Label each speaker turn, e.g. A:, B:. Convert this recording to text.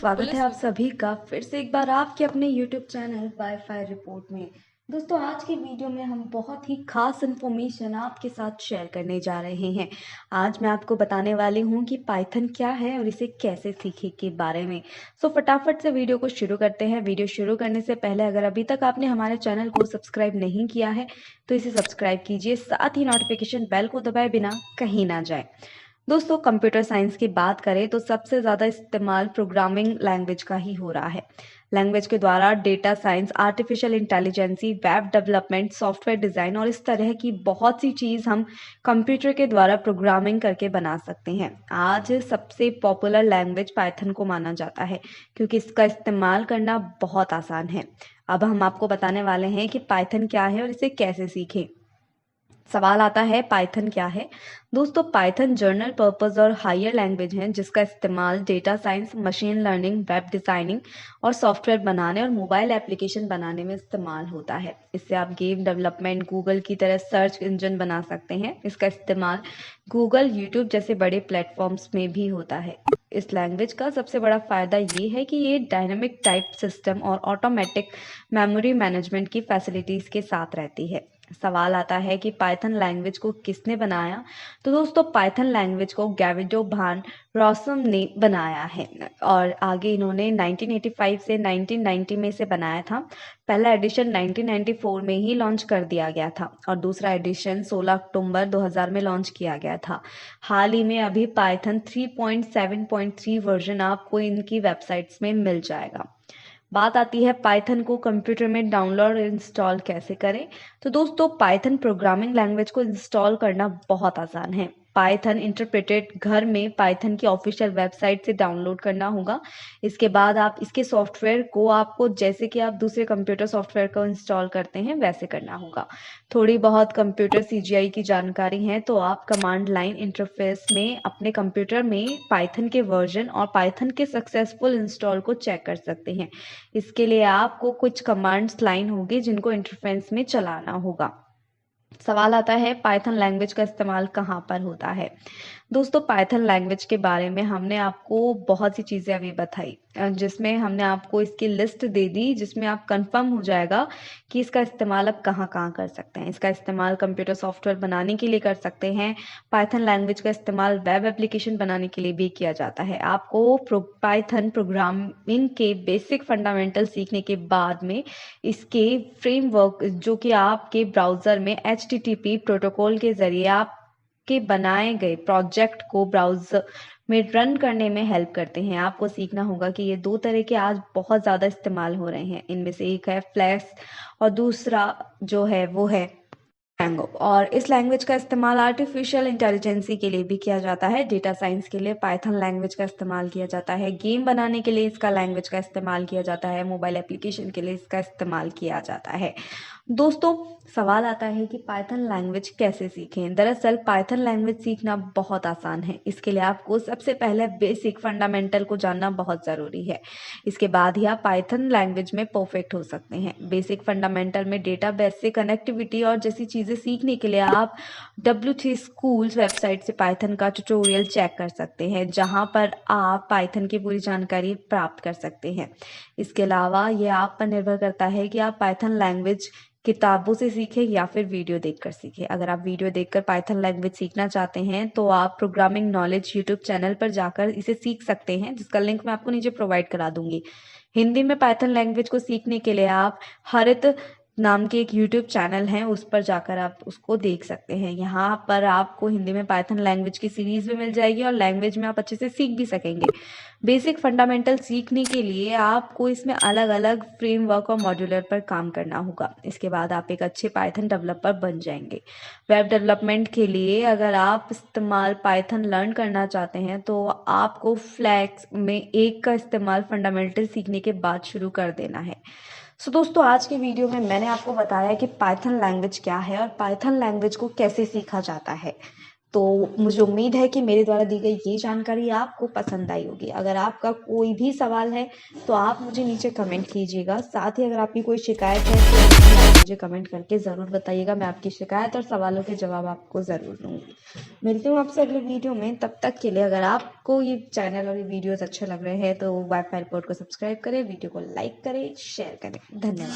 A: स्वागत है आप सभी का फिर से एक बार आपके अपने YouTube चैनल वाईफाई रिपोर्ट में। दोस्तों, आज की वीडियो में हम बहुत ही खास इन्फॉर्मेशन आपके साथ शेयर करने जा रहे हैं। आज मैं आपको बताने वाली हूं कि पाइथन क्या है और इसे कैसे सीखें के बारे में। फटाफट से वीडियो को शुरू करते हैं। वीडियो शुरू करने से पहले अगर अभी तक आपने हमारे चैनल को सब्सक्राइब नहीं किया है तो इसे सब्सक्राइब कीजिए, साथ ही नोटिफिकेशन बेल को दबाए बिना कहीं ना जाए। दोस्तों, कंप्यूटर साइंस की बात करें तो सबसे ज़्यादा इस्तेमाल प्रोग्रामिंग लैंग्वेज का ही हो रहा है। लैंग्वेज के द्वारा data science, artificial intelligence, web development, software design और इस तरह की बहुत सी चीज़ हम कंप्यूटर के द्वारा प्रोग्रामिंग करके बना सकते हैं। आज सबसे पॉपुलर लैंग्वेज पाइथन को माना जाता है क्योंकि इसका इस्तेमाल करना बहुत आसान है। अब हम आपको बताने वाले हैं कि पाइथन क्या है और इसे कैसे सीखें। सवाल आता है, पाइथन क्या है? दोस्तों, पाइथन जनरल पर्पस और हायर लैंग्वेज है जिसका इस्तेमाल data science, machine learning, web designing और सॉफ्टवेयर बनाने और मोबाइल एप्लीकेशन बनाने में इस्तेमाल होता है। इससे आप गेम डेवलपमेंट, गूगल की तरह सर्च इंजन बना सकते हैं। इसका इस्तेमाल गूगल, यूट्यूब जैसे बड़े प्लेटफॉर्म्स में भी होता है। इस लैंग्वेज का सबसे बड़ा फ़ायदा ये है कि ये डायनेमिक टाइप सिस्टम और ऑटोमेटिक मेमोरी मैनेजमेंट की फैसिलिटीज़ के साथ रहती है। सवाल आता है कि पाइथन लैंग्वेज को किसने बनाया? तो दोस्तों, पाइथन लैंग्वेज को गैविडो भान रॉसम ने बनाया है और आगे इन्होंने 1985 से 1990 में इसे बनाया था। पहला एडिशन 1994 में ही लॉन्च कर दिया गया था और दूसरा एडिशन 16 अक्टूबर 2000 में लॉन्च किया गया था। हाल ही में अभी पाइथन 3.7.3 वर्जन आपको इनकी वेबसाइट्स में मिल जाएगा। बात आती है पाइथन को कंप्यूटर में डाउनलोड और इंस्टॉल कैसे करें। तो दोस्तों, पाइथन प्रोग्रामिंग लैंग्वेज को इंस्टॉल करना बहुत आसान है। पाइथन इंटरप्रेटेड घर में पाइथन की ऑफिशियल वेबसाइट से डाउनलोड करना होगा। इसके बाद आप इसके सॉफ्टवेयर को आपको जैसे कि आप दूसरे कंप्यूटर सॉफ्टवेयर को इंस्टॉल करते हैं वैसे करना होगा। थोड़ी बहुत कंप्यूटर सीजीआई की जानकारी है तो आप कमांड लाइन इंटरफेस में अपने कंप्यूटर में पाइथन के वर्जन और पाइथन के सक्सेसफुल इंस्टॉल को चेक कर सकते हैं। इसके लिए आपको कुछ कमांड्स लाइन होगी जिनको इंटरफेस में चलाना होगा। सवाल आता है, पाइथन लैंग्वेज का इस्तेमाल कहाँ पर होता है? दोस्तों, पाइथन लैंग्वेज के बारे में हमने आपको बहुत सी चीज़ें अभी बताई, जिसमें हमने आपको इसकी लिस्ट दे दी, जिसमें आप कंफर्म हो जाएगा कि इसका इस्तेमाल अब कहाँ कहाँ कर सकते हैं। इसका इस्तेमाल कंप्यूटर सॉफ्टवेयर बनाने के लिए कर सकते हैं। पाइथन लैंग्वेज का इस्तेमाल वेब एप्लीकेशन बनाने के लिए भी किया जाता है। आपको पाइथन प्रोग्रामिंग के बेसिक फंडामेंटल सीखने के बाद में इसके फ्रेमवर्क, जो कि आपके ब्राउज़र में HTTP प्रोटोकॉल के ज़रिए आपके बनाए गए प्रोजेक्ट को ब्राउज़र में रन करने में हेल्प करते हैं। आपको सीखना होगा कि ये दो तरह के आज बहुत ज़्यादा इस्तेमाल हो रहे हैं। इनमें से एक है फ्लैश और दूसरा जो है वो है टैंगो। और इस लैंग्वेज का इस्तेमाल आर्टिफिशियल इंटेलिजेंसी के लिए भी किया जाता है। डेटा साइंस के लिए पाइथन लैंग्वेज का इस्तेमाल किया जाता है। गेम बनाने के लिए इसका लैंग्वेज का इस्तेमाल किया जाता है। मोबाइल एप्लीकेशन के लिए इसका इस्तेमाल किया जाता है। दोस्तों, सवाल आता है कि पाइथन लैंग्वेज कैसे सीखें। दरअसल पाइथन लैंग्वेज सीखना बहुत आसान है। इसके लिए आपको सबसे पहले बेसिक फंडामेंटल को जानना बहुत ज़रूरी है। इसके बाद ही आप पाइथन लैंग्वेज में परफेक्ट हो सकते हैं। बेसिक फंडामेंटल में डेटाबेस से कनेक्टिविटी और जैसी चीज़ें सीखने के लिए आप W3 स्कूल्स वेबसाइट से पाइथन का ट्यूटोरियल चेक कर सकते हैं, जहां पर आप पाइथन की पूरी जानकारी प्राप्त कर सकते हैं। इसके अलावा ये आप पर निर्भर करता है कि आप पाइथन लैंग्वेज किताबों से सीखें या फिर वीडियो देखकर सीखें। अगर आप वीडियो देखकर पाइथन लैंग्वेज सीखना चाहते हैं तो आप प्रोग्रामिंग नॉलेज यूट्यूब चैनल पर जाकर इसे सीख सकते हैं, जिसका लिंक मैं आपको नीचे प्रोवाइड करा दूंगी। हिंदी में पाइथन लैंग्वेज को सीखने के लिए आप हरित नाम के एक यूट्यूब चैनल है, उस पर जाकर आप उसको देख सकते हैं। यहाँ पर आपको हिंदी में पाइथन लैंग्वेज की सीरीज भी मिल जाएगी और लैंग्वेज में आप अच्छे से सीख भी सकेंगे। बेसिक फंडामेंटल सीखने के लिए आपको इसमें अलग अलग फ्रेमवर्क और मॉड्यूलर पर काम करना होगा। इसके बाद आप एक अच्छे पाइथन डेवलपर बन जाएंगे। वेब डेवलपमेंट के लिए अगर आप इस्तेमाल पाइथन लर्न करना चाहते हैं तो आपको फ्लैक्स में एक का इस्तेमाल फंडामेंटल सीखने के बाद शुरू कर देना है। दोस्तों, आज के वीडियो में मैंने आपको बताया कि पाइथन लैंग्वेज क्या है और पाइथन लैंग्वेज को कैसे सीखा जाता है। तो मुझे उम्मीद है कि मेरे द्वारा दी गई ये जानकारी आपको पसंद आई होगी। अगर आपका कोई भी सवाल है तो आप मुझे नीचे कमेंट कीजिएगा। साथ ही अगर आपकी कोई शिकायत है तो आप मुझे कमेंट करके ज़रूर बताइएगा। मैं आपकी शिकायत और सवालों के जवाब आपको ज़रूर दूँगी। मिलती हूँ आपसे अगले वीडियो में। तब तक के लिए अगर आपको ये चैनल और ये वीडियोज़ अच्छे लग रहे हैं तो वाईफाई रिपोर्ट को सब्सक्राइब करें, वीडियो को लाइक करें, शेयर करें। धन्यवाद।